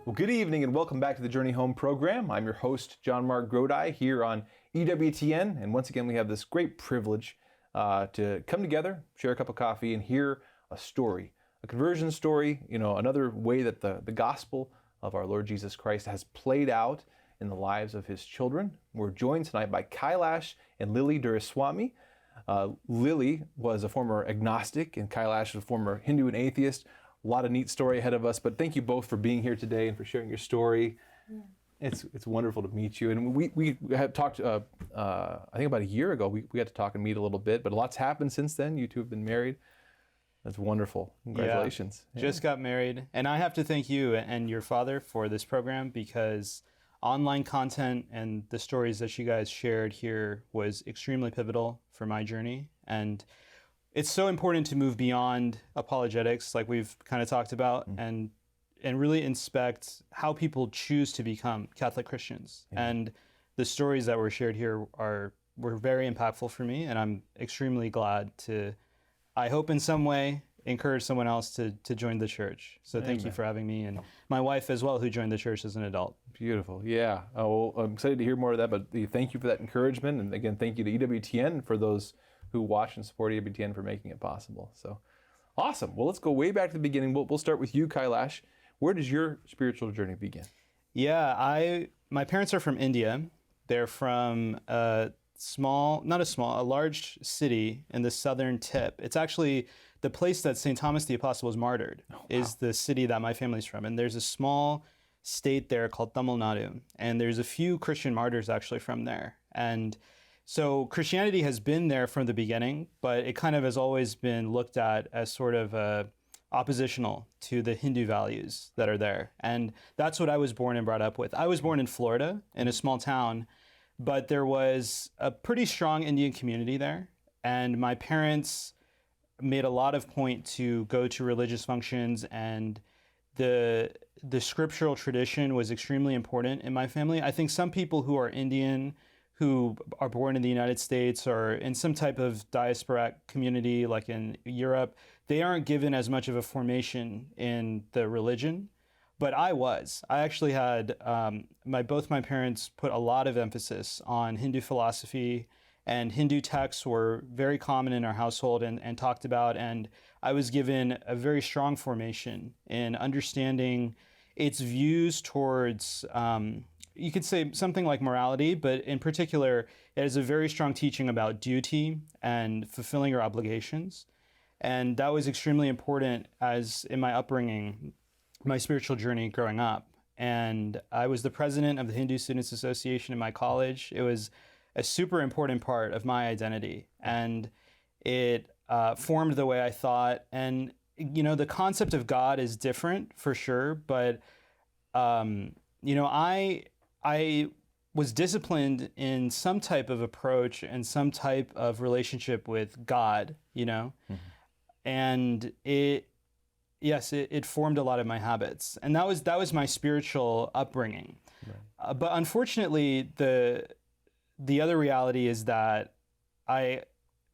Well, good evening and welcome back to the Journey Home program. I'm your host, JonMarc Grodi, here on EWTN. And once again, we have this great privilege to come together, share a cup of coffee, and hear a story, a conversion story, another way that the gospel of our Lord Jesus Christ has played out in the lives of his children. We're joined tonight by Kailash and Lily Duraiswami. Lily was a former agnostic and Kailash was a former Hindu and atheist. A lot of neat story ahead of us, but thank you both for being here today and for sharing your story. Yeah. It's wonderful to meet you. And we have talked, I think about a year ago, we got to talk and meet a little bit, but a lot's happened since then. You two have been married. That's wonderful. Congratulations. Yeah. Just got married. And I have to thank you and your father for this program, because online content and the stories that you guys shared here was extremely pivotal for my journey. And it's so important to move beyond apologetics, like we've kind of talked about, and really inspect how people choose to become Catholic Christians. And the stories that were shared here were very impactful for me, and I'm extremely glad to, I hope in some way, encourage someone else to join the church. So thank you for having me, and my wife as well, who joined the church as an adult. Beautiful. Yeah. Oh, well, I'm excited to hear more of that, but thank you for that encouragement. And again, thank you to EWTN for those who watch and support EWTN for making it possible. So awesome. Well, let's go way back to the beginning. We'll start with you, Kailash. Where does your spiritual journey begin? Yeah, my parents are from India. They're from a large city in the southern tip. It's actually the place that St. Thomas the Apostle was martyred, is the city that my family's from. And there's a small state there called Tamil Nadu. And there's a few Christian martyrs actually from there. And so Christianity has been there from the beginning, but it kind of has always been looked at as sort of oppositional to the Hindu values that are there. And that's what I was born and brought up with. I was born in Florida, in a small town, but there was a pretty strong Indian community there. And my parents made a lot of point to go to religious functions, and the scriptural tradition was extremely important in my family. I think some people who are Indian, who are born in the United States or in some type of diasporic community like in Europe, they aren't given as much of a formation in the religion. But I was. I actually had, both my parents put a lot of emphasis on Hindu philosophy, and Hindu texts were very common in our household and talked about. And I was given a very strong formation in understanding its views towards, you could say something like morality, but in particular, it has a very strong teaching about duty and fulfilling your obligations. And that was extremely important as in my upbringing, my spiritual journey growing up. And I was the president of the Hindu Students Association in my college. It was a super important part of my identity. And it formed the way I thought. And, the concept of God is different for sure, but, I was disciplined in some type of approach and some type of relationship with God, and it formed a lot of my habits, and that was my spiritual upbringing. Right. But unfortunately, the other reality is that I,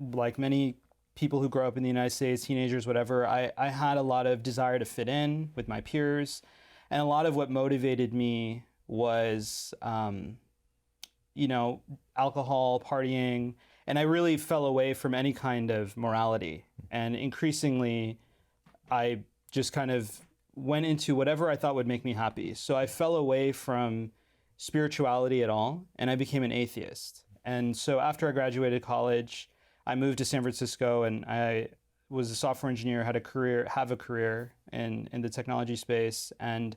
like many people who grow up in the United States, teenagers, whatever, I had a lot of desire to fit in with my peers, and a lot of what motivated me was, alcohol, partying, and I really fell away from any kind of morality. And increasingly, I just kind of went into whatever I thought would make me happy. So I fell away from spirituality at all, and I became an atheist. And so after I graduated college, I moved to San Francisco, and I was a software engineer, have a career in the technology space, and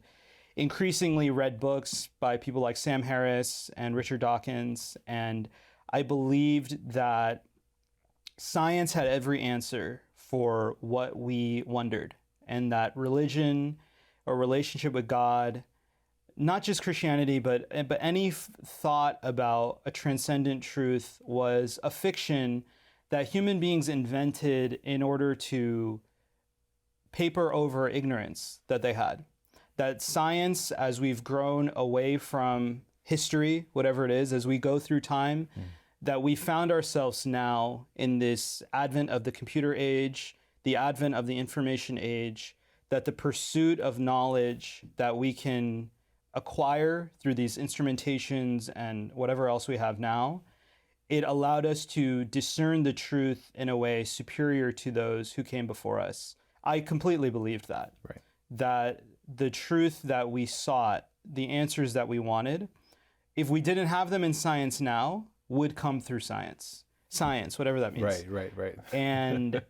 increasingly read books by people like Sam Harris and Richard Dawkins, and I believed that science had every answer for what we wondered, and that religion or relationship with God, not just Christianity, but any thought about a transcendent truth was a fiction that human beings invented in order to paper over ignorance that they had. That science, as we've grown away from history, whatever it is, as we go through time, that we found ourselves now in this advent of the computer age, the advent of the information age, that the pursuit of knowledge that we can acquire through these instrumentations and whatever else we have now, it allowed us to discern the truth in a way superior to those who came before us. I completely believed that. Right. That the truth that we sought, the answers that we wanted, if we didn't have them in science now, would come through science. Science, whatever that means. Right. And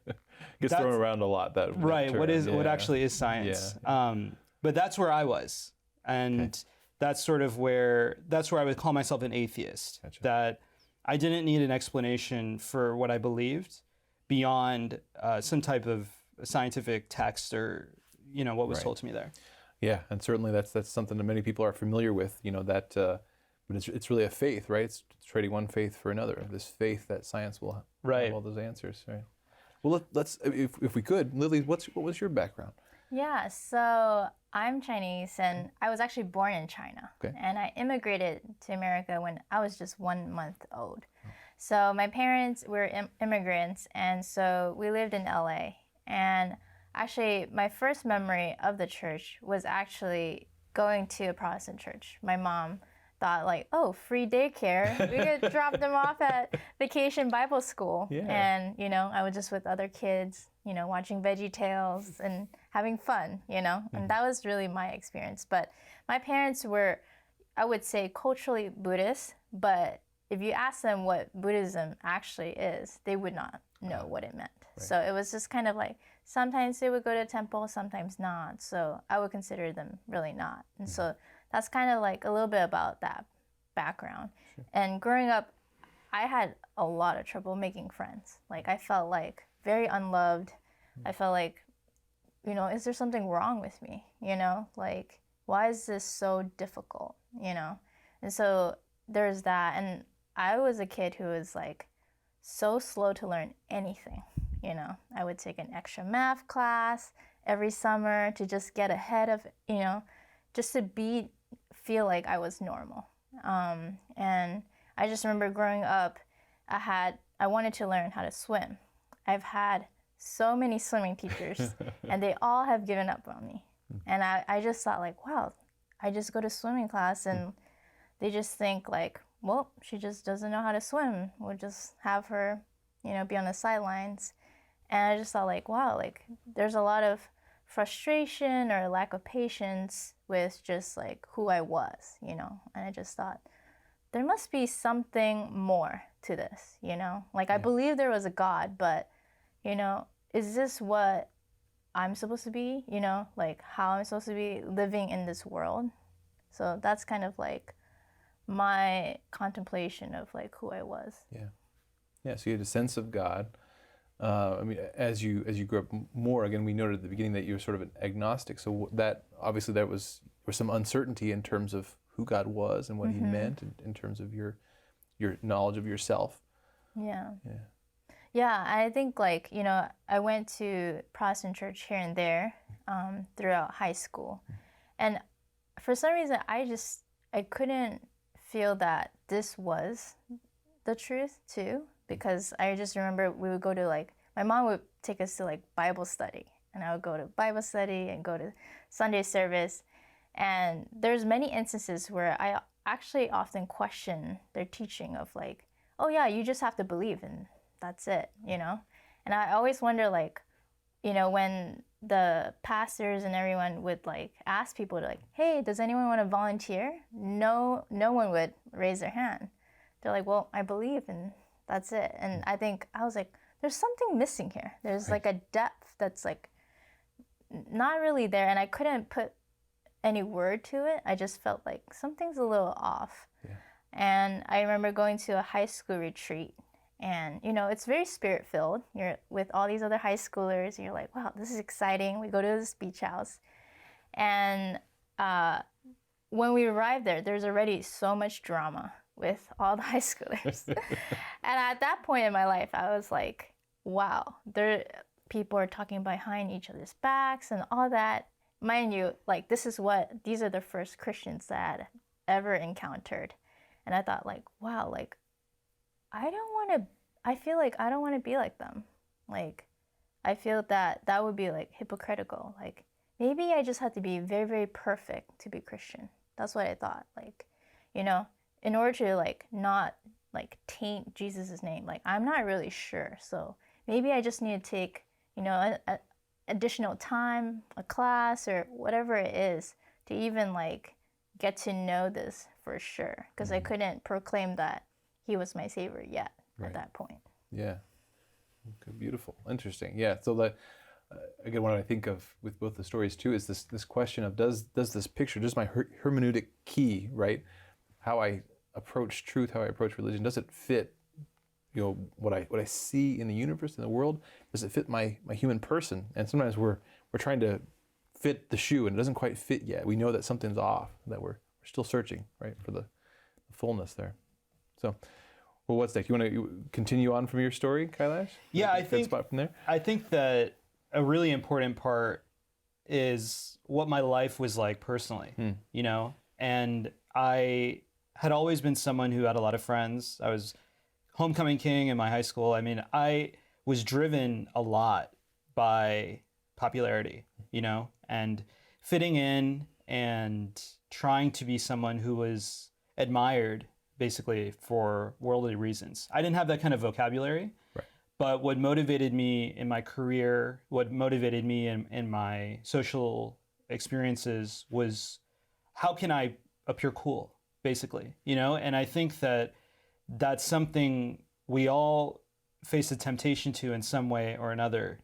gets thrown around a lot. That right. term. What actually is science? Yeah. But that's where I was, and that's sort of that's where I would call myself an atheist. Gotcha. That I didn't need an explanation for what I believed beyond some type of scientific text or what was told to me there. Yeah, and certainly that's something that many people are familiar with. That, but it's really a faith, right? It's trading one faith for another. This faith that science will have all those answers, right? Well, let's if we could, Lily, what was your background? Yeah, so I'm Chinese, and I was actually born in China. Okay. And I immigrated to America when I was just 1 month old. So my parents were immigrants, and so we lived in LA. And actually, my first memory of the church was actually going to a Protestant church. My mom thought like, oh, free daycare. We could drop them off at Vacation Bible School. Yeah. And, I was just with other kids, watching VeggieTales and having fun, and that was really my experience. But my parents were, I would say, culturally Buddhist, but if you ask them what Buddhism actually is, they would not know what it meant. Right. So it was just kind of like, sometimes they would go to a temple, sometimes not. So I would consider them really not. And so that's kind of like a little bit about that background. Sure. And growing up, I had a lot of trouble making friends. Like I felt like very unloved. I felt like, is there something wrong with me? Like, why is this so difficult? And so there's that. And I was a kid who was like so slow to learn anything. I would take an extra math class every summer to just get ahead of, just to feel like I was normal. And I just remember growing up, I wanted to learn how to swim. I've had so many swimming teachers and they all have given up on me. And I just thought like, wow, I just go to swimming class and they just think like, well, she just doesn't know how to swim. We'll just have her, be on the sidelines. And I just thought like, wow, like there's a lot of frustration or lack of patience with just like who I was, And I just thought there must be something more to this, Like I believe there was a God, but, is this what I'm supposed to be, Like how I'm supposed to be living in this world? So that's kind of like my contemplation of like who I was. Yeah. So you had a sense of God. As you grew up more, again, we noted at the beginning that you were sort of an agnostic. So that obviously there was some uncertainty in terms of who God was and what He meant in terms of your knowledge of yourself. Yeah, I think like, I went to Protestant church here and there throughout high school. And for some reason, I couldn't feel that this was the truth too, because I just remember we would go to like, my mom would take us to like Bible study, and I would go to Bible study and go to Sunday service. And there's many instances where I actually often question their teaching of like, oh yeah, you just have to believe and that's it, And I always wonder like, when the pastors and everyone would like ask people to like, hey, does anyone want to volunteer? No one would raise their hand. They're like, well, I believe and that's it. And I was like, there's something missing here. There's like a depth that's like not really there. And I couldn't put any word to it. I just felt like something's a little off. Yeah. And I remember going to a high school retreat, and it's very spirit filled. You're with all these other high schoolers, and you're like, wow, this is exciting. We go to this beach house. And when we arrived there, there's already so much drama with all the high schoolers. And at that point in my life, I was like, wow, people are talking behind each other's backs and all that. Mind you, like these are the first Christians that I had ever encountered. And I thought like, wow, like I feel like I don't want to be like them. Like I feel that would be like hypocritical. Like, maybe I just had to be very, very perfect to be Christian. That's what I thought. Like, you know, in order to like not like taint Jesus's name, like I'm not really sure. So maybe I just need to take, you know, a additional time, a class or whatever it is to even like get to know this for sure. Because I couldn't proclaim that he was my savior yet at that point. Yeah. Okay, beautiful. Interesting. Yeah. So the again, what I think of with both the stories too is this question of does this picture, does my hermeneutic key, right? How I approach truth, how I approach religion, does it fit, you know, what I see in the universe, in the world? Does it fit my human person? And sometimes we're trying to fit the shoe and it doesn't quite fit yet. We know that something's off, that we're still searching, right, for the fullness there. So, well, what's next? You want to continue on from your story, Kailash? Yeah, I think spot from there. I think that a really important part is what my life was like personally, you know? And I had always been someone who had a lot of friends. I was homecoming king in my high school. I mean, I was driven a lot by popularity, you know, and fitting in and trying to be someone who was admired basically for worldly reasons. I didn't have that kind of vocabulary, right. But what motivated me in my career, what motivated me in my social experiences was how can I appear cool, basically, you know? And I think that that's something we all face a temptation to in some way or another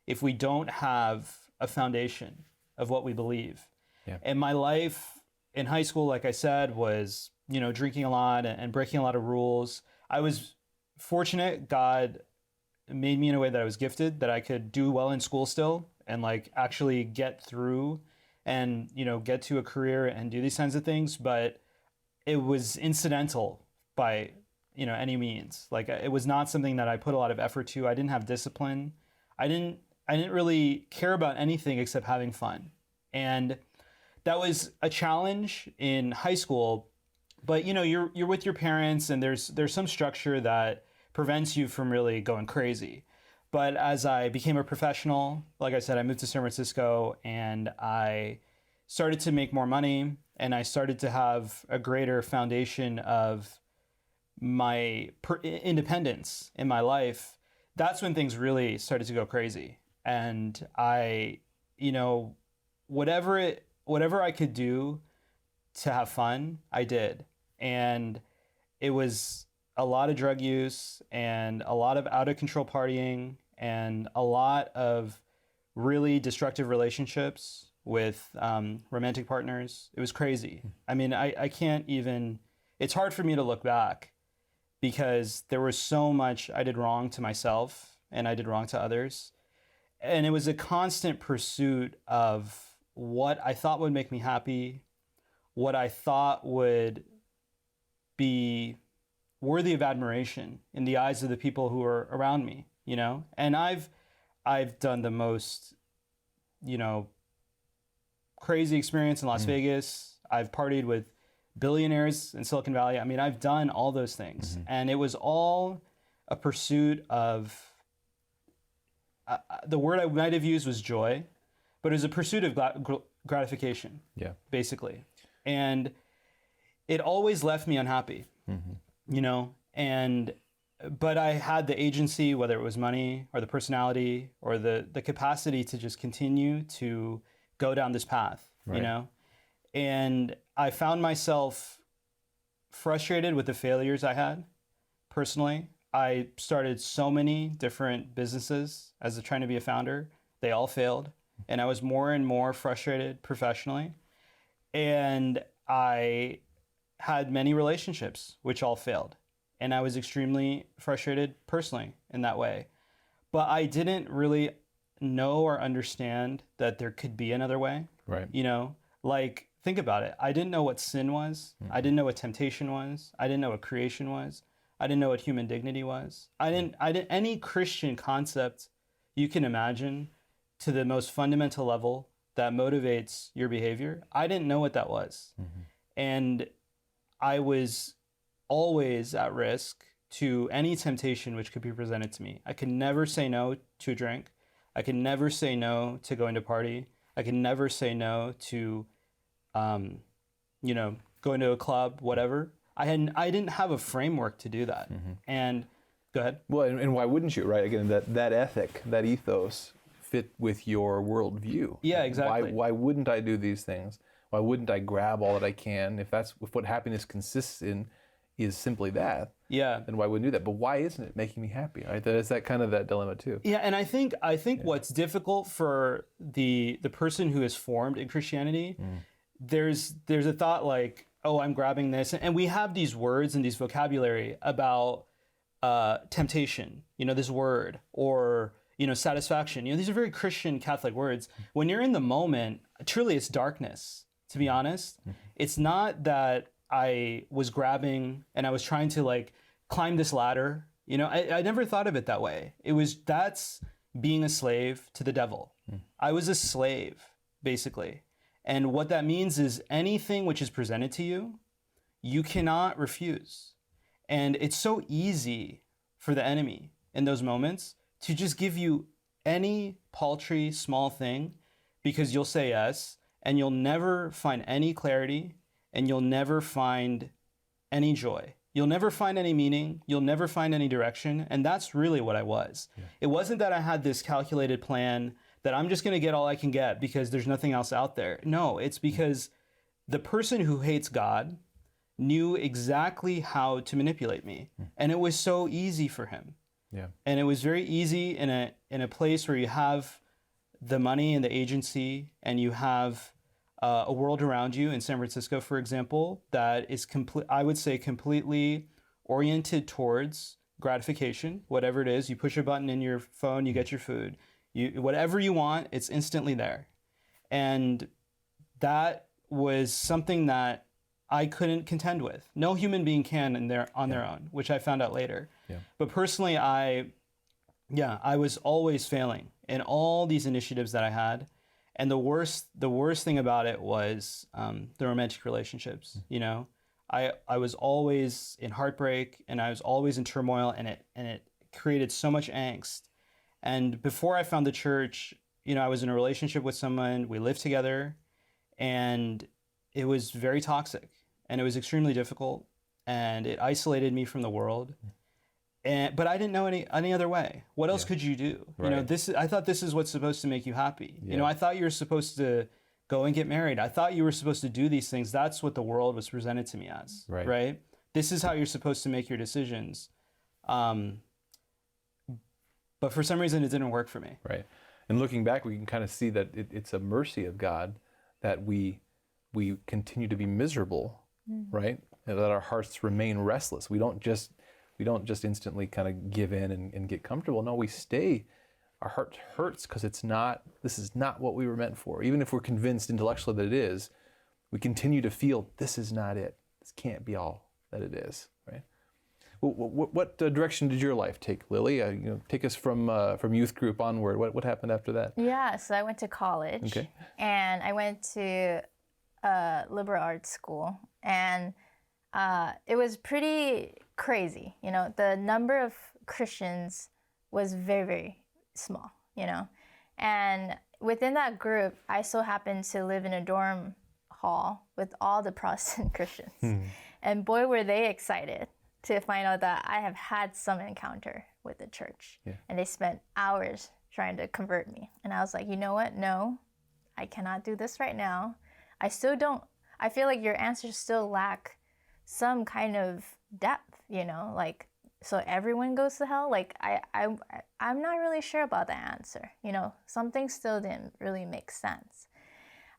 if we don't have a foundation of what we believe. Yeah. And my life in high school, like I said, was, you know, drinking a lot and breaking a lot of rules. I was fortunate. God made me in a way that I was gifted, that I could do well in school still and like actually get through and, you know, get to a career and do these kinds of things. But it was incidental by, you know, any means. Like it was not something that I put a lot of effort to. I didn't have discipline. I didn't really care about anything except having fun. And that was a challenge in high school. But you know, you're with your parents and there's some structure that prevents you from really going crazy. But as I became a professional, like I said, I moved to San Francisco and I started to make more money and I started to have a greater foundation of my independence in my life. That's when things really started to go crazy. And I, you know, whatever I could do to have fun, I did. And it was a lot of drug use and a lot of out of control partying and a lot of really destructive relationships with romantic partners. It was crazy. I mean, I can't even, it's hard for me to look back because there was so much I did wrong to myself and I did wrong to others. And it was a constant pursuit of what I thought would make me happy, what I thought would be worthy of admiration in the eyes of the people who are around me, you know? And I've done the most, you know, crazy experience in Las Vegas. I've partied with billionaires in Silicon Valley. I mean, I've done all those things. And it was all a pursuit of, the word I might have used was joy, but it was a pursuit of gratification, basically. And it always left me unhappy. You know, but I had the agency, whether it was money or the personality or the capacity to just continue to go down this path, you know, and I found myself frustrated with the failures I had personally. I started so many different businesses as trying to be a founder. They all failed. And I was more and more frustrated professionally. And I had many relationships which all failed. And I was extremely frustrated personally in that way. But I didn't really know or understand that there could be another way. Right. You know, like think about it. I didn't know what sin was. I didn't know what temptation was. I didn't know what creation was. I didn't know what human dignity was. I didn't any Christian concept you can imagine to the most fundamental level that motivates your behavior. I didn't know what that was. And I was always at risk to any temptation which could be presented to me. I could never say no to a drink. I could never say no to going to party. I could never say no to, you know, going to a club, whatever. I didn't have a framework to do that. And go ahead. Well, and why wouldn't you, right? Again, that ethic, that ethos fit with your worldview. Yeah, exactly. Why wouldn't I do these things? Why wouldn't I grab all that I can? If what happiness consists in is simply that, Yeah. then why wouldn't you do that? But why isn't it making me happy? Right? There's that kind of that dilemma too. Yeah, and I think what's difficult for the person who is formed in Christianity, there's a thought like, oh, I'm grabbing this, and we have these words and these vocabulary about temptation, you know, this word, or, you know, satisfaction. You know, these are very Christian Catholic words. When you're in the moment, truly it's darkness, to be honest. It's not that I was grabbing and I was trying to like climb this ladder. You know, I never thought of it that way. That's being a slave to the devil. I was a slave, basically. And what that means is anything which is presented to you, you cannot refuse. And it's so easy for the enemy in those moments to just give you any paltry, small thing because you'll say yes, and you'll never find any clarity, and you'll never find any joy. You'll never find any meaning. You'll never find any direction. And that's really what I was. Yeah. It wasn't that I had this calculated plan that I'm just going to get all I can get because there's nothing else out there. No, it's because the person who hates God knew exactly how to manipulate me. And it was so easy for him. Yeah. And it was very easy in a place where you have the money and the agency, and you have a world around you in San Francisco, for example, that is I would say completely oriented towards gratification, whatever it is. You push a button in your phone, you get your food. Whatever you want, it's instantly there. And that was something that I couldn't contend with. No human being can on their own, which I found out later. Yeah. But personally, I was always failing in all these initiatives that I had. And the worst thing about it was the romantic relationships. You know, I was always in heartbreak, and I was always in turmoil, and it created so much angst. And before I found the church, you know, I was in a relationship with someone. We lived together, and it was very toxic, and it was extremely difficult, and it isolated me from the world. But I didn't know any other way. What else could you do? Right. You know, I thought this is what's supposed to make you happy. Yeah. You know, I thought you were supposed to go and get married. I thought you were supposed to do these things. That's what the world was presented to me as. Right? This is how you're supposed to make your decisions. But for some reason, it didn't work for me. Right. And looking back, we can kind of see that it's a mercy of God that we continue to be miserable, right? And that our hearts remain restless. We don't just instantly kind of give in and get comfortable. No, we stay. Our heart hurts because this is not what we were meant for. Even if we're convinced intellectually that it is, we continue to feel this is not it. This can't be all that it is, right? What direction did your life take, Lily? Take us from youth group onward. What happened after that? Yeah, so I went to college. Okay. And I went to a liberal arts school, and it was pretty crazy. You know, the number of Christians was very, very small, you know. And within that group, I so happened to live in a dorm hall with all the Protestant Christians. And boy, were they excited to find out that I have had some encounter with the church. Yeah. And they spent hours trying to convert me. And I was like, you know what? No, I cannot do this right now. I feel like your answers still lack some kind of depth, you know, like, so everyone goes to hell? Like, I'm not really sure about the answer. You know, something still didn't really make sense.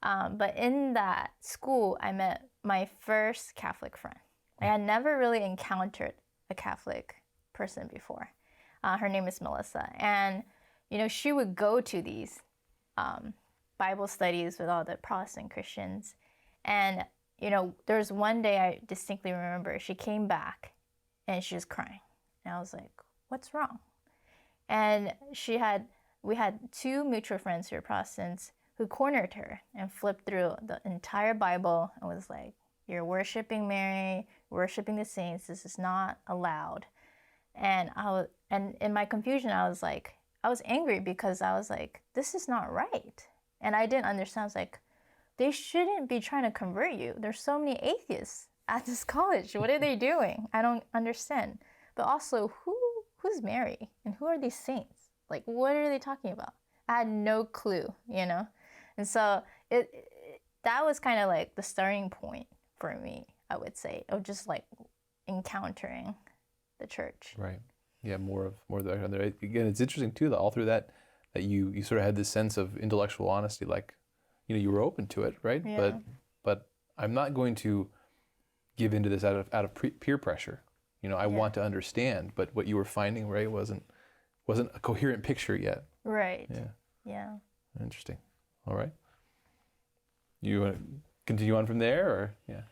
But in that school, I met my first Catholic friend. I had never really encountered a Catholic person before. Her name is Melissa. And, you know, she would go to these Bible studies with all the Protestant Christians. And, you know, there was one day I distinctly remember she came back and she was crying. And I was like, what's wrong? And we had two mutual friends who were Protestants who cornered her and flipped through the entire Bible and was like, you're worshiping Mary, worshiping the saints. This is not allowed. And in my confusion, I was angry because I was like, this is not right. And I didn't understand. I was like, they shouldn't be trying to convert you. There's so many atheists at this college. What are they doing? I don't understand. But also, who's Mary? And who are these saints? Like, what are they talking about? I had no clue, you know? And so that was kind of like the starting point for me, I would say, of just like encountering the church. Right. Yeah, more of that. Again, it's interesting too that all through that you sort of had this sense of intellectual honesty, like, you know, you were open to it, right? Yeah. But I'm not going to give into this out of peer pressure. You know, I want to understand, but what you were finding, right, wasn't a coherent picture yet. Right. Yeah. Yeah. Interesting. All right. You want to continue on from there, or yeah?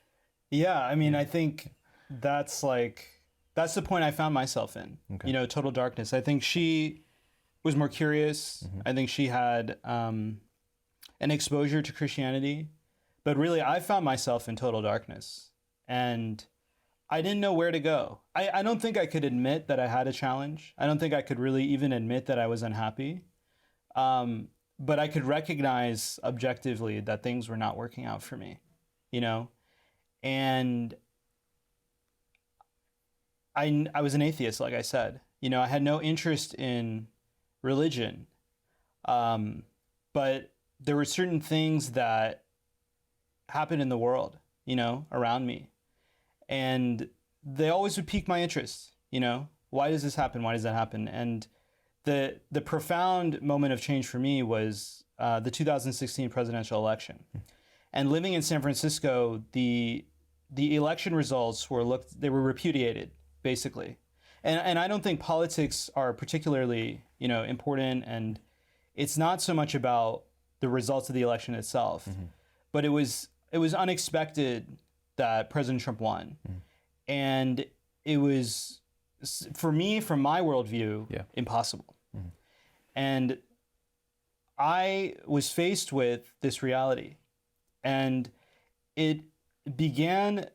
Yeah, I mean, I think that's the point I found myself in. Okay. You know, total darkness. I think she was more curious. Mm-hmm. I think she had an exposure to Christianity, but really, I found myself in total darkness, and I didn't know where to go. I don't think I could admit that I had a challenge. I don't think I could really even admit that I was unhappy. But I could recognize objectively that things were not working out for me, you know? And I was an atheist, like I said. You know, I had no interest in religion. But there were certain things that happened in the world, you know, around me. And they always would pique my interest, you know? Why does this happen? Why does that happen? And the profound moment of change for me was the 2016 presidential election. And living in San Francisco, the election results were repudiated, basically. And I don't think politics are particularly, you know, important, and it's not so much about the results of the election itself, but it was unexpected that President Trump won. And it was, for me, from my worldview, impossible. And I was faced with this reality, and it began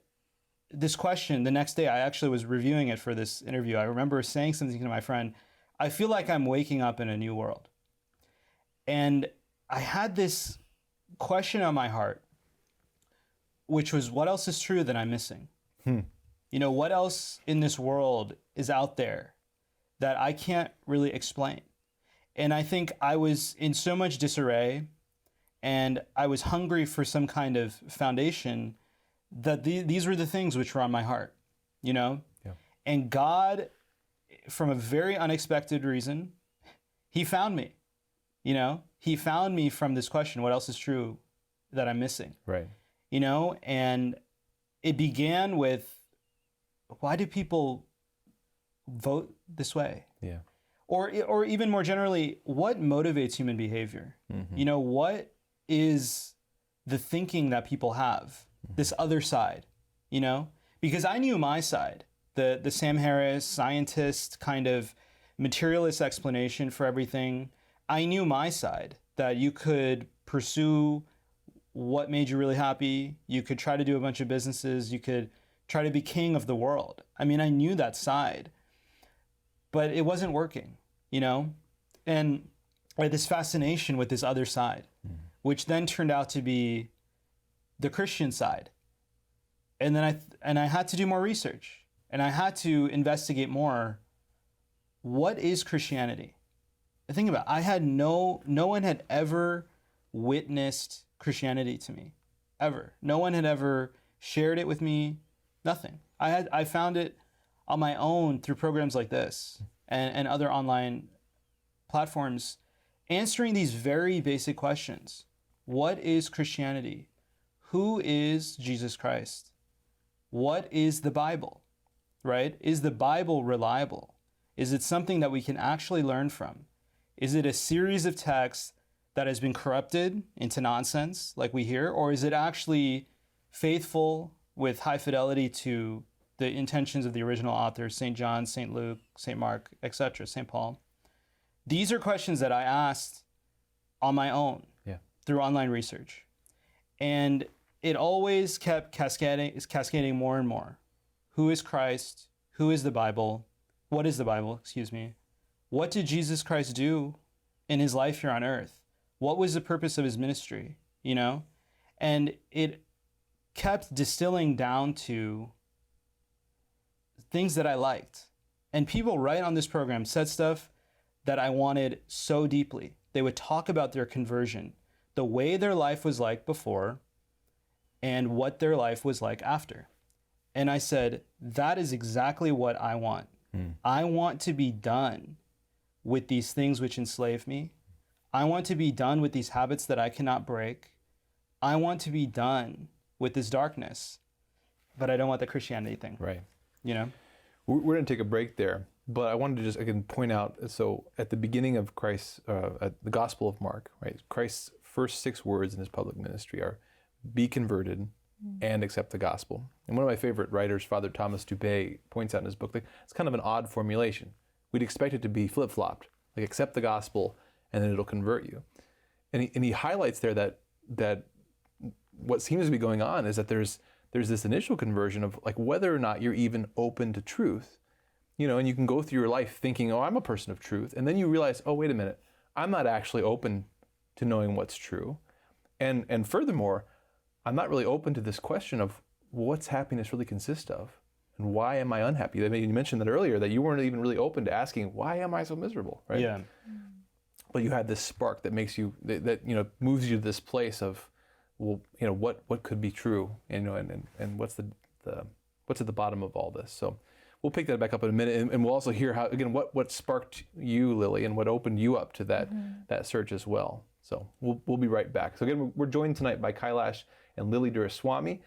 this question the next day. I actually was reviewing it for this interview. I remember saying something to my friend, I feel like I'm waking up in a new world. And I had this question on my heart, which was, what else is true that I'm missing? You know, what else in this world is out there that I can't really explain? And I think I was in so much disarray, and I was hungry for some kind of foundation, that these were the things which were on my heart, you know? Yeah. And God, from a very unexpected reason, he found me, you know? He found me from this question, what else is true that I'm missing? Right. You know? And it began with, why do people vote this way? Yeah. Or even more generally, what motivates human behavior? You know, what is the thinking that people have? This other side, you know? Because I knew my side, the Sam Harris, scientist, kind of materialist explanation for everything. I knew my side, that you could pursue what made you really happy. You could try to do a bunch of businesses. You could try to be king of the world. I mean, I knew that side, but it wasn't working, you know? And I had this fascination with this other side, which then turned out to be the Christian side. And then I had to do more research, and I had to investigate more. What is Christianity? Think about it. I had no one had ever witnessed Christianity to me, ever. No one had ever shared it with me, nothing. I found it on my own through programs like this and other online platforms, answering these very basic questions. What is Christianity? Who is Jesus Christ? What is the Bible, right? Is the Bible reliable? Is it something that we can actually learn from? Is it a series of texts that has been corrupted into nonsense like we hear? Or is it actually faithful with high fidelity to the intentions of the original authors, St. John, St. Luke, St. Mark, etc., St. Paul? These are questions that I asked on my own through online research. And it always kept cascading more and more. Who is Christ? Who is the Bible? What is the Bible? Excuse me. What did Jesus Christ do in his life here on earth? What was the purpose of his ministry? You know? And it kept distilling down to things that I liked. And people right on this program said stuff that I wanted so deeply. They would talk about their conversion, the way their life was like before, and what their life was like after. And I said, that is exactly what I want. I want to be done with these things which enslave me. I want to be done with these habits that I cannot break. I want to be done with this darkness, but I don't want the Christianity thing. Right. You know? We're going to take a break there, but I wanted to just again point out, so at the beginning of Christ's, at the Gospel of Mark, right, Christ's first 6 words in his public ministry are, be converted and accept the gospel. And one of my favorite writers, Father Thomas Dubay, points out in his book that it's kind of an odd formulation. We'd expect it to be flip-flopped, like accept the gospel and then it'll convert you. And he highlights there that what seems to be going on is that there's this initial conversion of like whether or not you're even open to truth. You know, and you can go through your life thinking, oh, I'm a person of truth. And then you realize, oh, wait a minute, I'm not actually open to knowing what's true. And furthermore, I'm not really open to this question of what's happiness really consist of and why am I unhappy? I mean, you mentioned that earlier, that you weren't even really open to asking, why am I so miserable, right? Yeah. But you had this spark that makes you, that you know, moves you to this place of, well, you know, what could be true, you know, and what's at the bottom of all this. So we'll pick that back up in a minute, and we'll also hear how, again, what sparked you, Lily, and what opened you up to that search as well. So we'll be right back. So again, we're joined tonight by Kailash and Lily Duraiswami.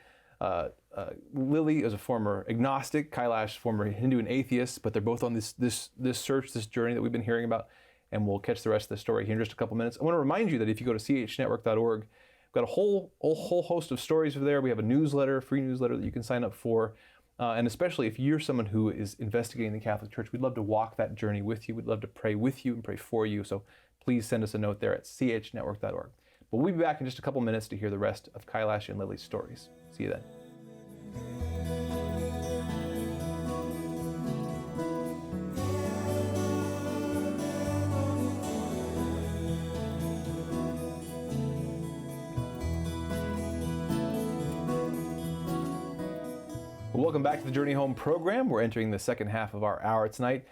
Lily is a former agnostic, Kailash former Hindu and atheist, but they're both on this search, this journey that we've been hearing about, and we'll catch the rest of the story here in just a couple minutes. I want to remind you that if you go to chnetwork.org, we've got a whole host of stories over there. We have a newsletter, free newsletter that you can sign up for. And especially if you're someone who is investigating the Catholic Church, we'd love to walk that journey with you. We'd love to pray with you and pray for you. So please send us a note there at chnetwork.org. But we'll be back in just a couple minutes to hear the rest of Kailash and Lily's stories. See you then. Welcome back to the Journey Home program. We're entering the second half of our hour tonight,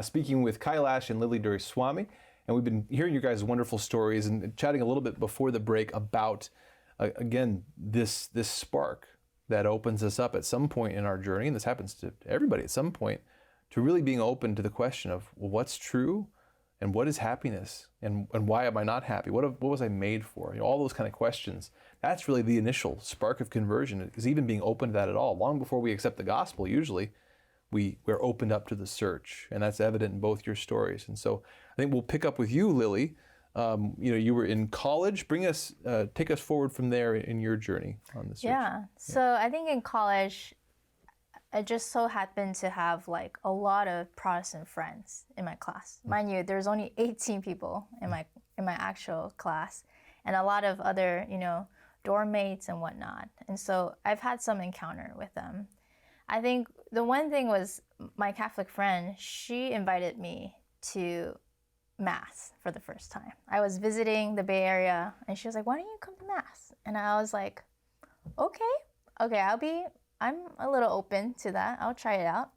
speaking with Kailash and Lily Duraiswami. And we've been hearing your guys' wonderful stories and chatting a little bit before the break about, again, this spark that opens us up at some point in our journey, and this happens to everybody at some point, to really being open to the question of, well, what's true and what is happiness and why am I not happy? What was I made for? You know, all those kind of questions. That's really the initial spark of conversion, is even being open to that at all. Long before we accept the gospel, usually, we're opened up to the search, and that's evident in both your stories. And so I think we'll pick up with you, Lily. You know, you were in college. Take us forward from there in your journey on the search. Yeah. So I think in college, I just so happened to have like a lot of Protestant friends in my class. Mind you, there's only 18 people in my actual class, and a lot of other, you know, dorm mates and whatnot. And so I've had some encounter with them. I think the one thing was my Catholic friend, she invited me to Mass for the first time. I was visiting the Bay Area and she was like, why don't you come to Mass? And I was like, okay, I'm a little open to that. I'll try it out.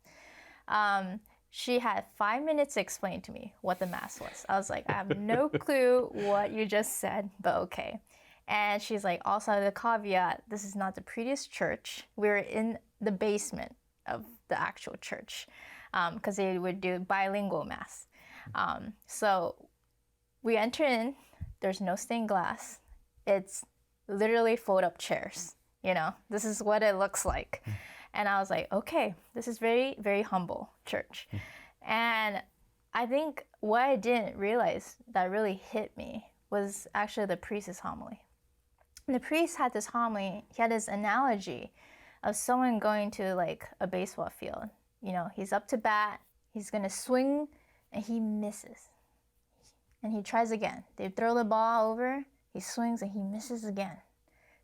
She had 5 minutes to explain to me what the Mass was. I was like, I have no clue what you just said, but okay. And she's like, also the caveat, this is not the previous church. We're in the basement of the actual church because they would do bilingual Mass. So we enter in, there's no stained glass. It's literally fold up chairs. You know, this is what it looks like. And I was like, okay, this is very, very humble church. And I think what I didn't realize that really hit me was actually the priest's homily. The priest had this homily, he had this analogy of someone going to like a baseball field. You know, he's up to bat, he's gonna swing, and he misses. And he tries again. They throw the ball over, he swings and he misses again.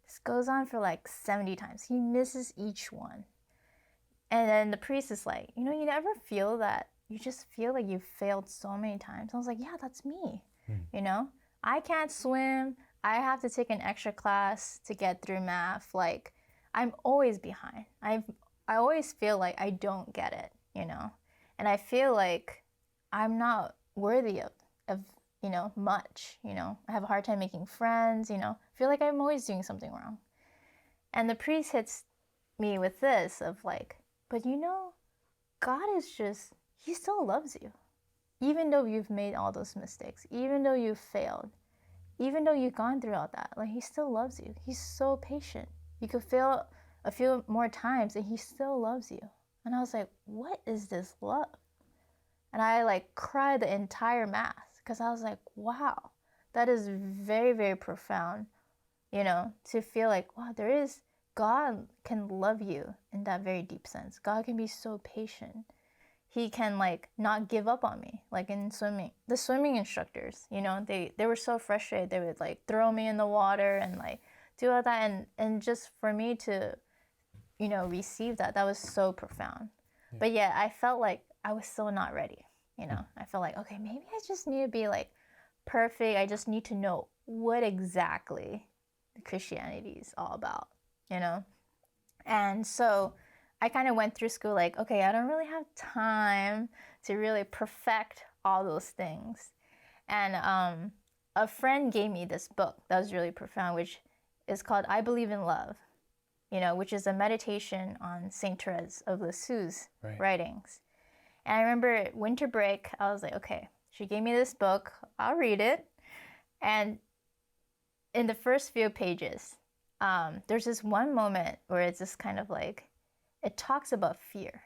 This goes on for like 70 times. He misses each one. And then the priest is like, you know, you never feel that, you just feel like you've failed so many times. I was like, yeah, that's me. You know, I can't swim. I have to take an extra class to get through math. Like, I'm always behind. I always feel like I don't get it, you know? And I feel like I'm not worthy of you know, much, you know? I have a hard time making friends, you know? I feel like I'm always doing something wrong. And the priest hits me with this of like, but you know, God is just, he still loves you. Even though you've made all those mistakes, even though you've failed, even though you've gone through all that, like, he still loves you. He's so patient. You could fail a few more times and he still loves you. And I was like, what is this love? And I like cried the entire mass because I was like, wow, that is very, very profound, you know, to feel like, wow, God can love you in that very deep sense. God can be so patient. He can like not give up on me. Like in swimming, the swimming instructors, you know, they were so frustrated. They would like throw me in the water and like do all that. And just for me to, you know, receive that was so profound. Yeah. But yeah, I felt like I was still not ready. You know, I felt like, okay, maybe I just need to be like perfect. I just need to know what exactly Christianity is all about, you know? And so I kind of went through school like, okay, I don't really have time to really perfect all those things. And a friend gave me this book that was really profound, which is called I Believe in Love, you know, which is a meditation on Saint Therese of Lisieux's writings. And I remember winter break, I was like, okay, she gave me this book, I'll read it. And in the first few pages, there's this one moment where it's just kind of like, it talks about fear.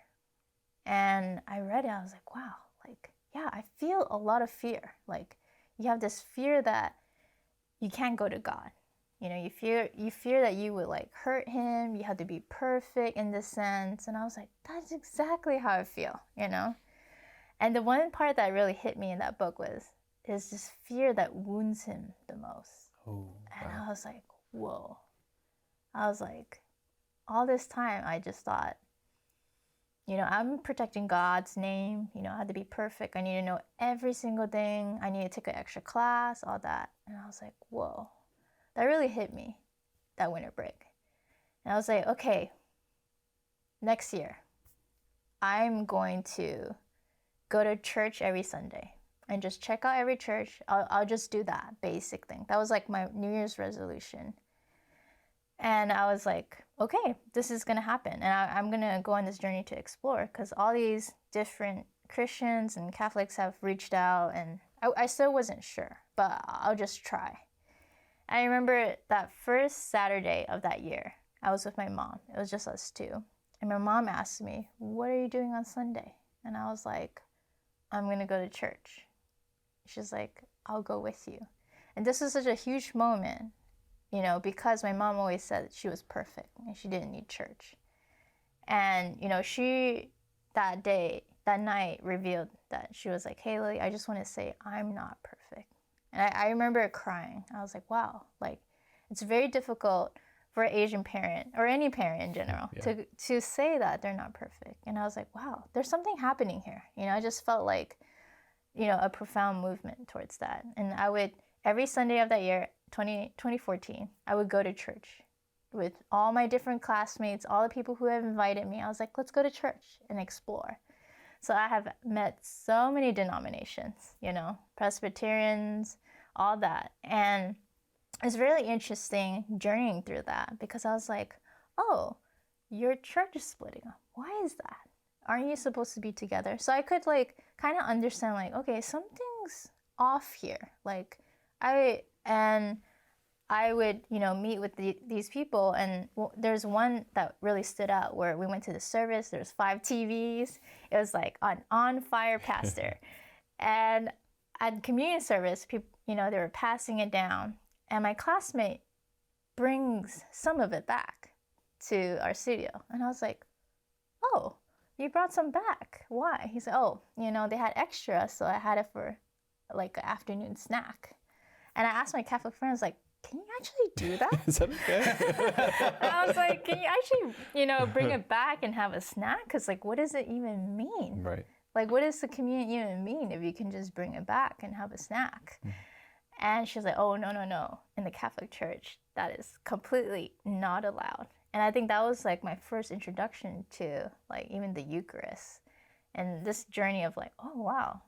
And I read it, I was like, wow, like, yeah, I feel a lot of fear. Like, you have this fear that you can't go to God. You know, you fear that you would like hurt him, you have to be perfect in this sense. And I was like, that's exactly how I feel, you know? And the one part that really hit me in that book is this fear that wounds him the most. Oh, wow. And I was like, whoa. I was like, all this time I just thought, you know, I'm protecting God's name, you know, I had to be perfect. I need to know every single thing. I need to take an extra class, all that. And I was like, whoa. That really hit me, that winter break. And I was like, okay, next year, I'm going to go to church every Sunday and just check out every church. I'll just do that basic thing. That was like my New Year's resolution. And I was like, okay, this is going to happen. And I'm going to go on this journey to explore because all these different Christians and Catholics have reached out and I still wasn't sure, but I'll just try. I remember that first Saturday of that year, I was with my mom. It was just us two. And my mom asked me, what are you doing on Sunday? And I was like, I'm going to go to church. She's like, I'll go with you. And this was such a huge moment, you know, because my mom always said that she was perfect and she didn't need church. And, you know, she, that night revealed that she was like, hey, Lily, I just want to say I'm not perfect. And I remember crying. I was like, wow, like, it's very difficult for an Asian parent or any parent in general to say that they're not perfect. And I was like, wow, there's something happening here. You know, I just felt like, you know, a profound movement towards that. And I would, every Sunday of that year, 2014, I would go to church with all my different classmates, all the people who have invited me. I was like, let's go to church and explore. So I have met so many denominations, you know, Presbyterians, all that. And it's really interesting journeying through that because I was like, oh, your church is splitting up. Why is that? Aren't you supposed to be together? So I could like kind of understand like, okay, something's off here. Like I would, you know, meet with these people and there's one that really stood out where we went to the service, there's 5 TVs. It was like an on-fire pastor. And at communion service, people, you know, they were passing it down. And my classmate brings some of it back to our studio. And I was like, oh, you brought some back. Why? He said, oh, you know, they had extra, so I had it for like an afternoon snack. And I asked my Catholic friends, like, can you actually do that? Is that okay? And I was like, can you actually, you know, bring it back and have a snack? Because, like, what does it even mean? Right. Like, what does the communion even mean if you can just bring it back and have a snack? And she was like, oh, no, no, no. In the Catholic Church, that is completely not allowed. And I think that was like my first introduction to like even the Eucharist and this journey of like, oh, wow.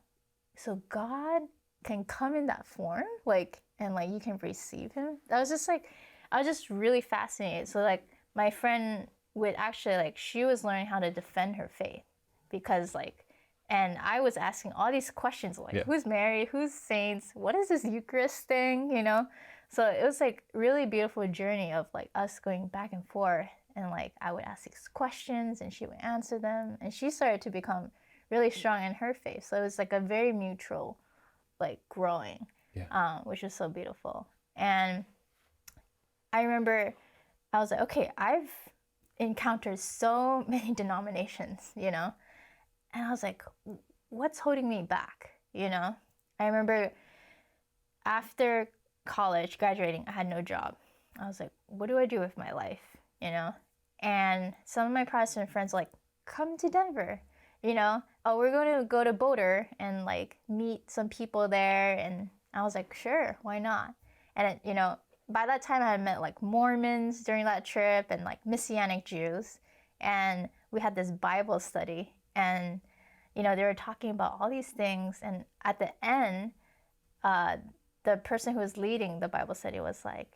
So God can come in that form, like, and like you can receive him. That was just like, I was just really fascinated. So like my friend would actually like, she was learning how to defend her faith because like, and I was asking all these questions like, who's Mary, who's saints, what is this Eucharist thing, you know? So it was like really beautiful journey of like us going back and forth, and like I would ask these questions and she would answer them, and she started to become really strong in her faith. So it was like a very mutual like growing, which was so beautiful. And I remember I was like, okay, I've encountered so many denominations, you know? And I was like, what's holding me back, you know? I remember after college, graduating, I had no job. I was like, what do I do with my life, you know? And some of my Protestant friends were like, come to Denver, you know? Oh, we're going to go to Boulder and like meet some people there. And I was like, sure, why not? And it, you know, by that time I had met like Mormons during that trip and like Messianic Jews. And we had this Bible study, and, you know, they were talking about all these things. And at the end, the person who was leading the Bible study was like,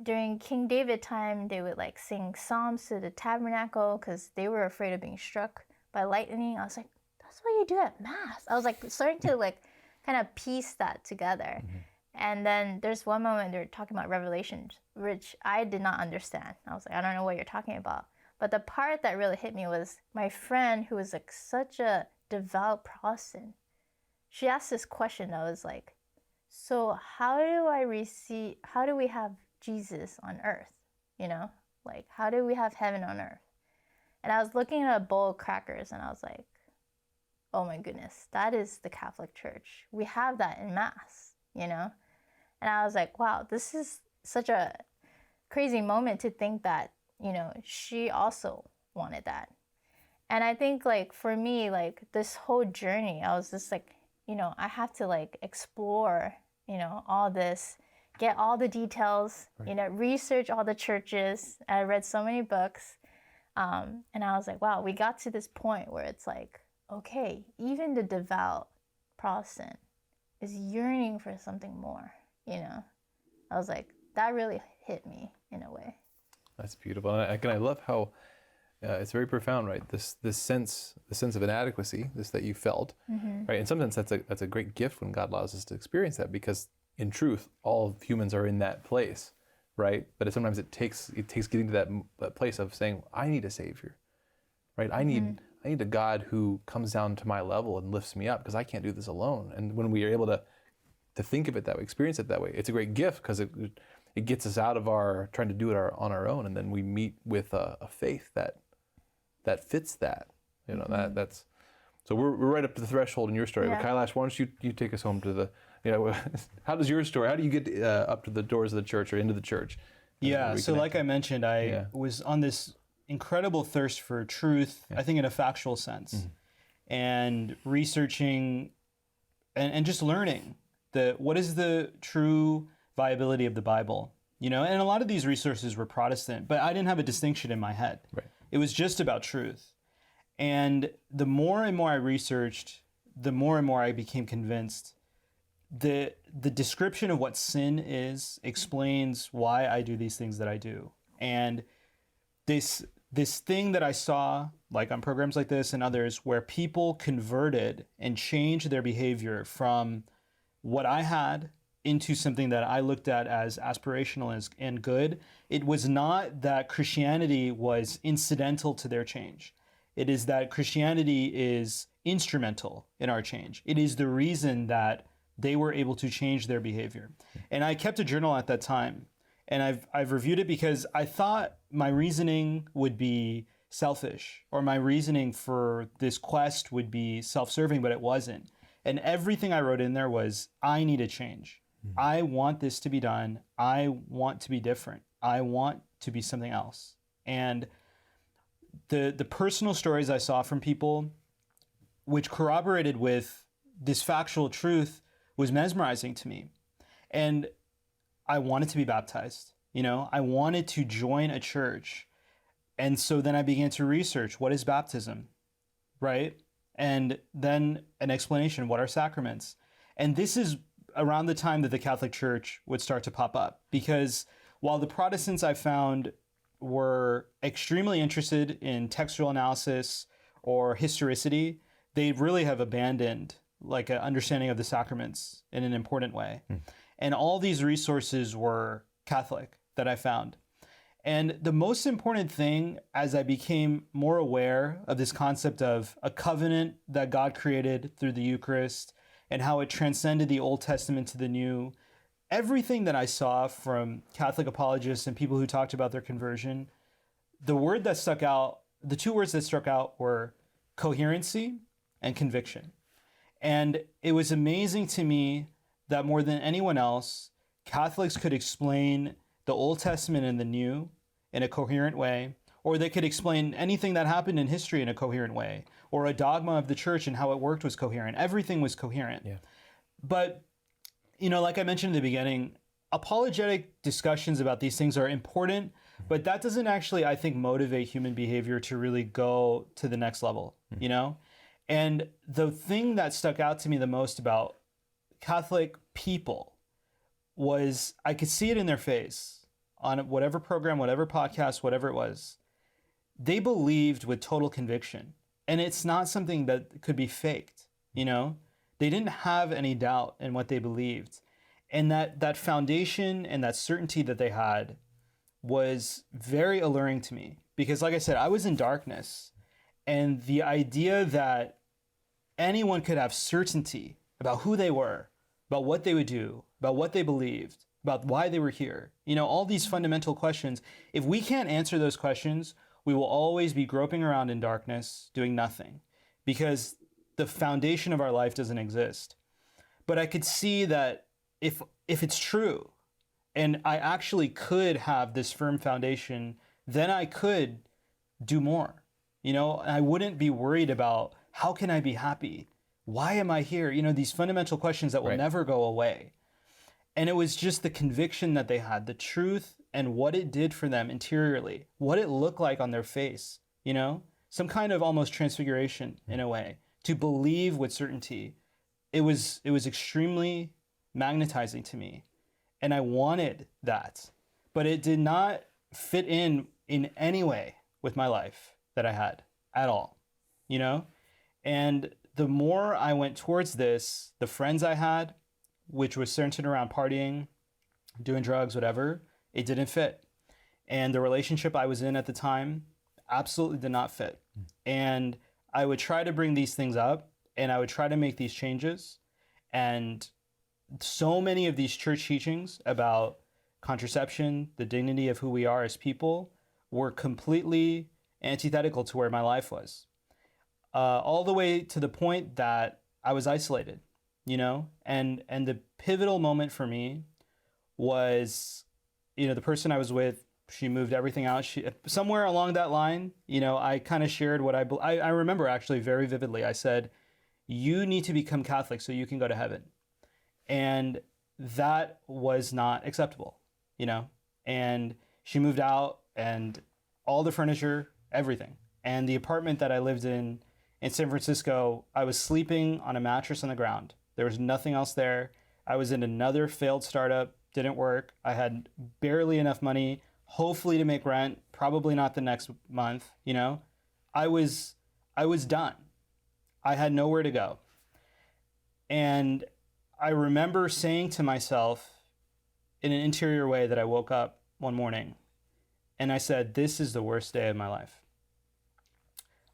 during King David time, they would like sing psalms to the tabernacle because they were afraid of being struck by lightning. I was like, that's what you do at Mass. I was like starting to like kind of piece that together. Mm-hmm. And then there's one moment they're talking about Revelation, which I did not understand. I was like, I don't know what you're talking about. But the part that really hit me was my friend, who was like such a devout Protestant. She asked this question that was like, so how do we have Jesus on earth? You know, like how do we have heaven on earth? And I was looking at a bowl of crackers and I was like, oh my goodness, that is the Catholic Church. We have that in Mass, you know? And I was like, wow, this is such a crazy moment to think that, you know, she also wanted that. And I think like for me, like this whole journey, I was just like, you know, I have to like explore, you know, all this, get all the details, right. You know, research all the churches. I read so many books. And I was like, wow, we got to this point where it's like, okay, even the devout Protestant is yearning for something more, you know? I was like, that really hit me in a way. That's beautiful. And I love how it's very profound, right? This sense of inadequacy, this that you felt, mm-hmm. right? In some sense, that's a great gift when God allows us to experience that, because in truth, all humans are in that place, right? But sometimes it takes getting to that place of saying, I need a Savior, right? I need a God who comes down to my level and lifts me up, because I can't do this alone. And when we are able to think of it that way, experience it that way, it's a great gift, because it gets us out of our trying to do it on our own, and then we meet with a faith that fits that. You know, mm-hmm. that's so we're right up to the threshold in your story. Yeah. But Kailash, why don't you take us home to the, you know, how does your story? How do you get up to the doors of the church or into the church? Yeah. So like I mentioned, I was on this incredible thirst for truth. I think in a factual sense, mm-hmm. and researching and just learning what is the true viability of the Bible, you know? And a lot of these resources were Protestant, but I didn't have a distinction in my head. Right. It was just about truth. And the more and more I researched, the more and more I became convinced the description of what sin is explains why I do these things that I do. And this thing that I saw, like on programs like this and others, where people converted and changed their behavior from what I had into something that I looked at as aspirational and good. It was not that Christianity was incidental to their change. It is that Christianity is instrumental in our change. It is the reason that they were able to change their behavior. And I kept a journal at that time, and I've reviewed it because I thought my reasoning would be selfish, or my reasoning for this quest would be self-serving, but it wasn't. And everything I wrote in there was, I need a change. Mm-hmm. I want this to be done. I want to be different. I want to be something else. And the personal stories I saw from people, which corroborated with this factual truth, was mesmerizing to me. And I wanted to be baptized. I wanted to join a church. And so then I began to research, what is baptism, right? And then an explanation, what are sacraments? And this is around the time that the Catholic Church would start to pop up, because while the Protestants I found were extremely interested in textual analysis or historicity, they really have abandoned like an understanding of the sacraments in an important way. And all these resources were Catholic that I found. And the most important thing, as I became more aware of this concept of a covenant that God created through the Eucharist and how it transcended the Old Testament to the New, everything that I saw from Catholic apologists and people who talked about their conversion, the two words that struck out were coherency and conviction. And it was amazing to me that more than anyone else, Catholics could explain the Old Testament and the New in a coherent way, or they could explain anything that happened in history in a coherent way, or a dogma of the church and how it worked was coherent. Everything was coherent. Yeah. But, like I mentioned in the beginning, apologetic discussions about these things are important, but that doesn't actually, I think, motivate human behavior to really go to the next level, And the thing that stuck out to me the most about Catholic people was I could see it in their face on whatever program, whatever podcast, whatever it was. They believed with total conviction. And it's not something that could be faked, They didn't have any doubt in what they believed. And that foundation and that certainty that they had was very alluring to me. Because like I said, I was in darkness. And the idea that anyone could have certainty about who they were, about what they would do, about what they believed, about why they were here, all these fundamental questions. If we can't answer those questions, we will always be groping around in darkness, doing nothing, because the foundation of our life doesn't exist. But I could see that if it's true, and I actually could have this firm foundation, then I could do more. I wouldn't be worried about how can I be happy? Why am I here? These fundamental questions that will never go away. And it was just the conviction that they had, the truth and what it did for them interiorly, what it looked like on their face, some kind of almost transfiguration in a way, to believe with certainty. It was extremely magnetizing to me. And I wanted that, but it did not fit in any way with my life that I had at all, And the more I went towards this, the friends I had, which was centered around partying, doing drugs, whatever, it didn't fit. And the relationship I was in at the time absolutely did not fit. And I would try to bring these things up and I would try to make these changes. And so many of these church teachings about contraception, the dignity of who we are as people, were completely antithetical to where my life was. All the way to the point that I was isolated, and the pivotal moment for me was, the person I was with, she moved everything out. Somewhere along that line, I kind of shared what I remember actually very vividly. I said, you need to become Catholic so you can go to heaven. And that was not acceptable, and she moved out and all the furniture, everything. And the apartment that I lived in San Francisco, I was sleeping on a mattress on the ground. There was nothing else there. I was in another failed startup, didn't work. I had barely enough money, hopefully to make rent, probably not the next month, I was done. I had nowhere to go. And I remember saying to myself in an interior way that I woke up one morning and I said, this is the worst day of my life.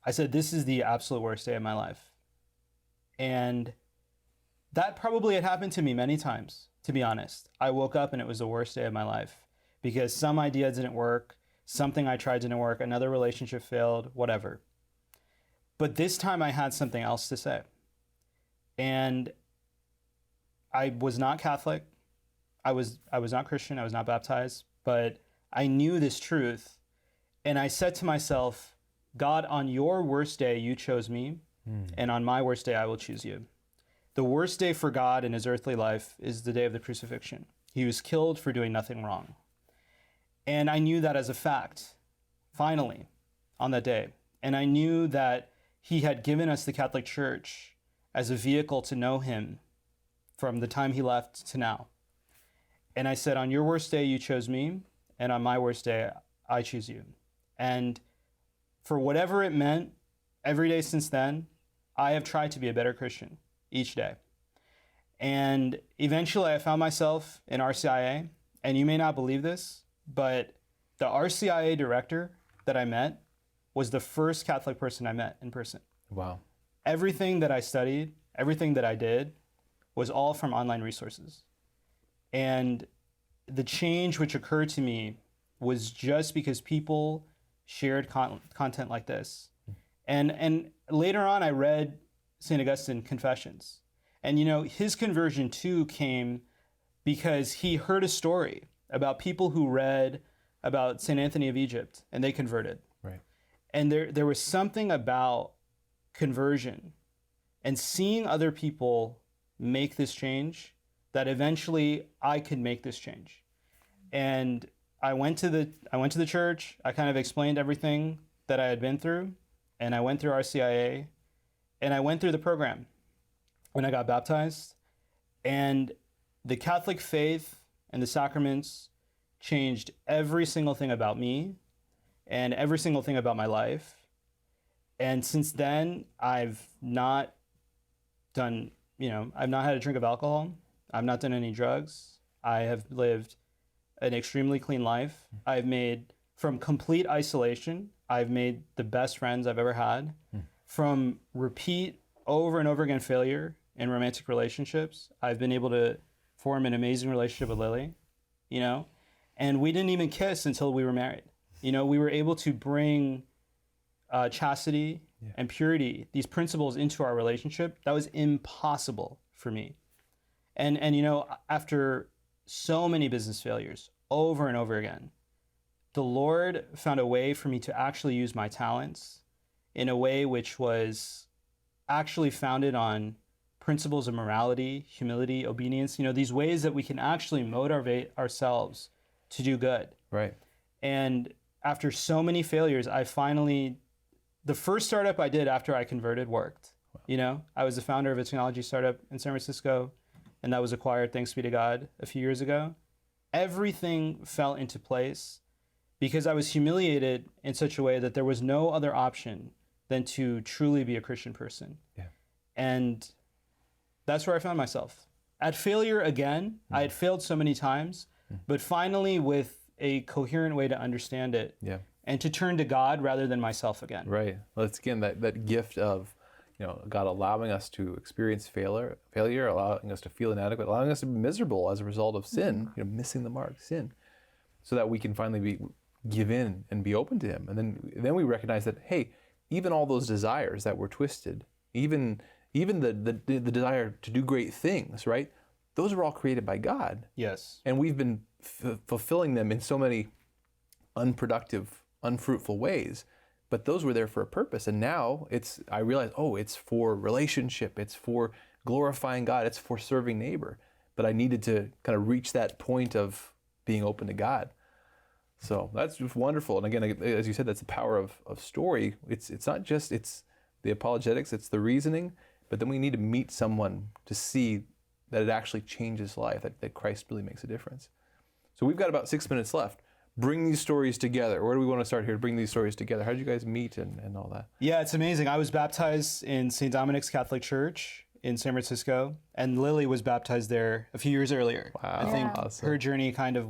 I said, this is the absolute worst day of my life. And that probably had happened to me many times, to be honest. I woke up and it was the worst day of my life because some idea didn't work, something I tried didn't work, another relationship failed, whatever. But this time I had something else to say. And I was not Catholic. I was not Christian. I was not baptized, but I knew this truth. And I said to myself, God, on your worst day, you chose me. And on my worst day, I will choose you. the worst day for God in his earthly life is the day of the crucifixion. He was killed for doing nothing wrong. And I knew that as a fact, finally, on that day. And I knew that he had given us the Catholic Church as a vehicle to know him from the time he left to now. And I said, on your worst day, you chose me. And on my worst day, I choose you. And for whatever it meant, every day since then, I have tried to be a better Christian each day. And eventually I found myself in RCIA, and you may not believe this, but the RCIA director that I met was the first Catholic person I met in person. Wow. Everything that I studied, everything that I did was all from online resources. And the change which occurred to me was just because people shared content like this. And later on, I read St. Augustine Confessions. And, his conversion too came because he heard a story about people who read about St. Anthony of Egypt and they converted. Right. And there was something about conversion and seeing other people make this change that eventually I could make this change. And I went to the church. I kind of explained everything that I had been through, and I went through RCIA, and I went through the program, and I got baptized. And the Catholic faith and the sacraments changed every single thing about me and every single thing about my life. And since then, I've not had a drink of alcohol. I've not done any drugs. I have lived an extremely clean life. I've made, from complete isolation, I've made the best friends I've ever had. From repeat over and over again failure in romantic relationships, I've been able to form an amazing relationship with Lily, and we didn't even kiss until we were married. We were able to bring chastity and purity, these principles, into our relationship. That was impossible for me. And after so many business failures over and over again, the Lord found a way for me to actually use my talents in a way which was actually founded on principles of morality, humility, obedience, these ways that we can actually motivate ourselves to do good. Right. And after so many failures, the first startup I did after I converted worked. Wow. I was the founder of a technology startup in San Francisco, and that was acquired, thanks be to God, a few years ago. Everything fell into place because I was humiliated in such a way that there was no other option than to truly be a Christian person. Yeah. And that's where I found myself. At failure again. I had failed so many times, but finally with a coherent way to understand it. Yeah. And to turn to God rather than myself again. Right. Well, it's again that gift of God allowing us to experience failure, allowing us to feel inadequate, allowing us to be miserable as a result of sin, missing the mark, sin, so that we can finally give in and be open to Him. And then we recognize that, hey, even all those desires that were twisted, even the desire to do great things, right? Those are all created by God. Yes. And we've been fulfilling them in so many unproductive, unfruitful ways. But those were there for a purpose. And now I realize, it's for relationship. It's for glorifying God. It's for serving neighbor. But I needed to kind of reach that point of being open to God. So that's just wonderful. And again, as you said, that's the power of story. It's not just, it's the apologetics, it's the reasoning, but then we need to meet someone to see that it actually changes life, that Christ really makes a difference. So we've got about 6 minutes left. Bring these stories together. Where do we want to start here to bring these stories together? How did you guys meet and all that? Yeah, it's amazing. I was baptized in St. Dominic's Catholic Church in San Francisco, and Lily was baptized there a few years earlier. Wow, I think awesome. Her journey kind of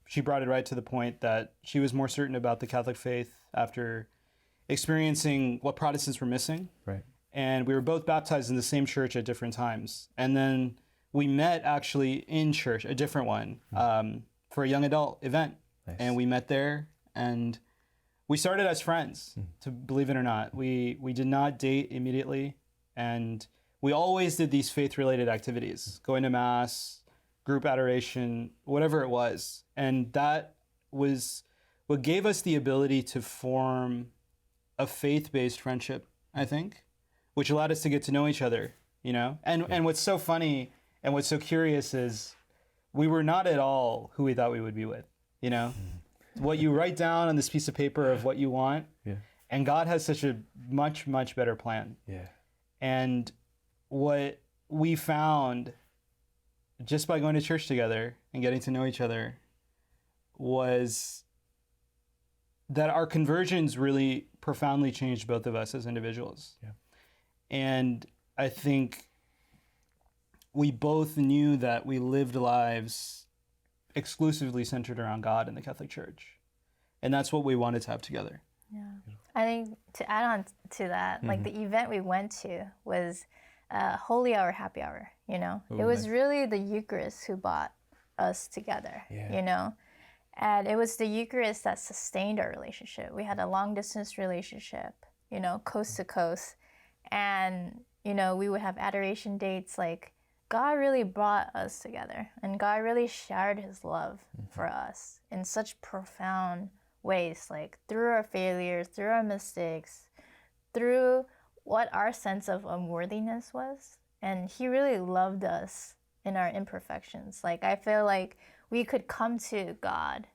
she brought it right to the point that she was more certain about the Catholic faith after experiencing what Protestants were missing. Right. And we were both baptized in the same church at different times. And then we met actually in church, a different one, for a young adult event. Nice. And we met there, and we started as friends, to believe it or not. We did not date immediately, and we always did these faith-related activities, going to Mass, group adoration, whatever it was. And that was what gave us the ability to form a faith-based friendship, I think, which allowed us to get to know each other you know? And what's so funny and what's so curious is we were not at all who we thought we would be with, you know? What you write down on this piece of paper of what you want, and God has such a much, much better plan. Yeah. And what we found just by going to church together and getting to know each other was that our conversions really profoundly changed both of us as individuals. Yeah. And I think we both knew that we lived lives exclusively centered around God and the Catholic Church. And that's what we wanted to have together. Yeah. I think to add on to that, like the event we went to was Holy Hour Happy Hour, you know? It was really the Eucharist who brought us together, you know? And it was the Eucharist that sustained our relationship. We had a long distance relationship, you know, coast to coast. And, you know, we would have adoration dates. Like, God really brought us together. And God really shared his love for us in such profound ways, like through our failures, through our mistakes, through what our sense of unworthiness was. And he really loved us in our imperfections. Like, I feel like we could come to God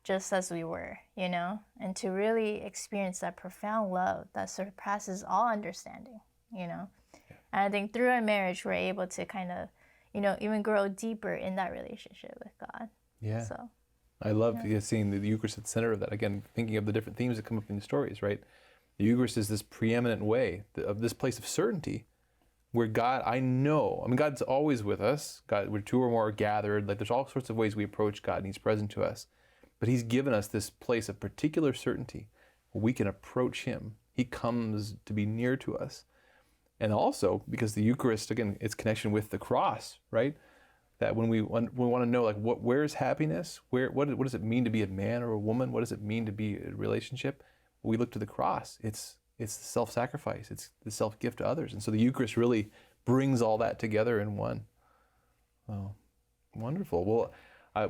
just as we were, you know, and to really experience that profound love that surpasses all understanding, you know. And I think through our marriage, we're able to kind of, you know, even grow deeper in that relationship with God. Yeah. So I love seeing the Eucharist at the center of that. Again, thinking of the different themes that come up in the stories, right? The Eucharist is this preeminent way of this place of certainty where God, I know, I mean, God's always with us. God, where two or more are gathered. Like, there's all sorts of ways we approach God, and he's present to us. But he's given us this place of particular certainty where we can approach him. He comes to be near to us. And also, because the Eucharist, again, its connection with the cross, right? That when we want to know, like, where's happiness? What does it mean to be a man or a woman? What does it mean to be a relationship? We look to the cross. It's the self-sacrifice. It's the self-gift to others. And so the Eucharist really brings all that together in one. Oh, wonderful. Well,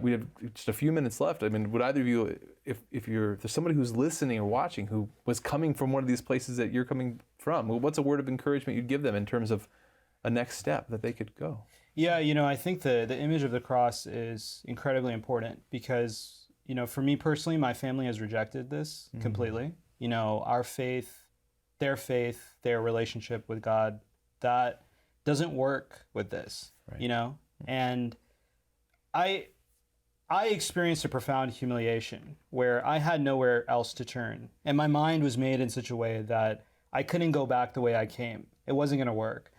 we have just a few minutes left. I mean, would either of you, if there's somebody who's listening or watching who was coming from one of these places that you're coming from, what's a word of encouragement you'd give them in terms of a next step that they could go? Yeah, you know, I think the image of the cross is incredibly important because, you know, for me personally, my family has rejected this completely. You know, our faith, their relationship with God, that doesn't work with this, you know? And I experienced a profound humiliation where I had nowhere else to turn. And my mind was made in such a way that I couldn't go back the way I came. It wasn't going to work.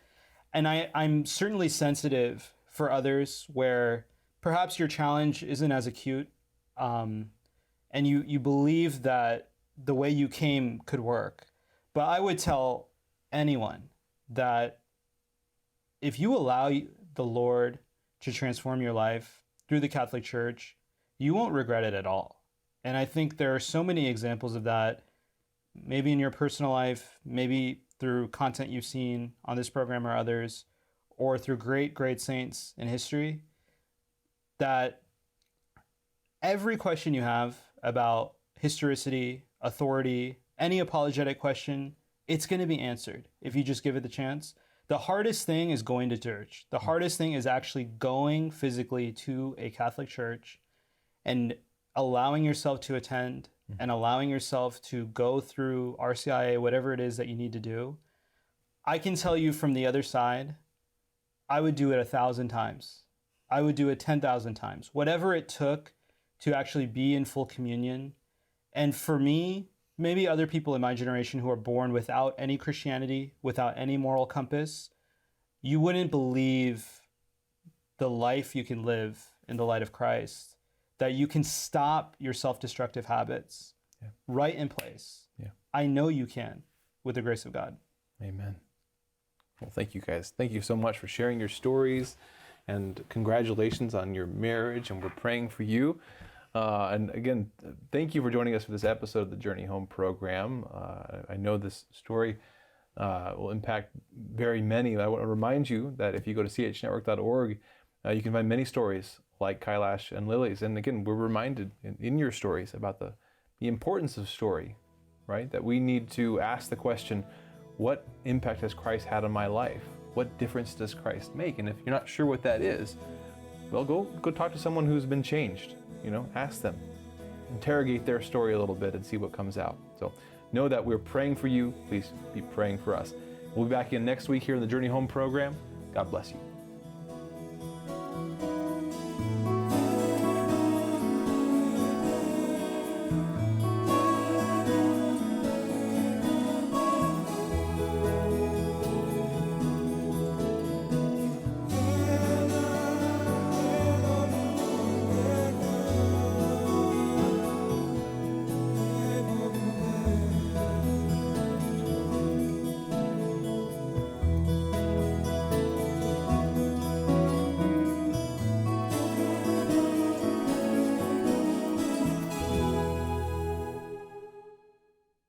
And I'm certainly sensitive for others where perhaps your challenge isn't as acute, and you believe that the way you came could work. But I would tell anyone that if you allow the Lord to transform your life through the Catholic Church, you won't regret it at all. And I think there are so many examples of that, maybe in your personal life, maybe through content you've seen on this program or others, or through great, great saints in history, that every question you have about historicity, authority, any apologetic question, it's going to be answered if you just give it the chance. The hardest thing is going to church. The hardest thing is actually going physically to a Catholic church and allowing yourself to attend and allowing yourself to go through RCIA, whatever it is that you need to do. I can tell you from the other side, I would do it 1,000 times. I would do it 10,000 times. Whatever it took to actually be in full communion. And for me, maybe other people in my generation who are born without any Christianity, without any moral compass, you wouldn't believe the life you can live in the light of Christ, that you can stop your self-destructive habits right in place. I know you can with the grace of God. Amen. Well, thank you guys. Thank you so much for sharing your stories, and congratulations on your marriage, and we're praying for you. And again, thank you for joining us for this episode of the Journey Home program. I know this story will impact very many. I want to remind you that if you go to chnetwork.org, you can find many stories like Kailash and Lily's. And again, we're reminded in your stories about the importance of story, right? That we need to ask the question, what impact has Christ had on my life? what difference does Christ make? And if you're not sure what that is, well, go talk to someone who's been changed. Ask them, interrogate their story a little bit and see what comes out. So know that we're praying for you. Please be praying for us. We'll be back in next week here in the Journey Home program. God bless you.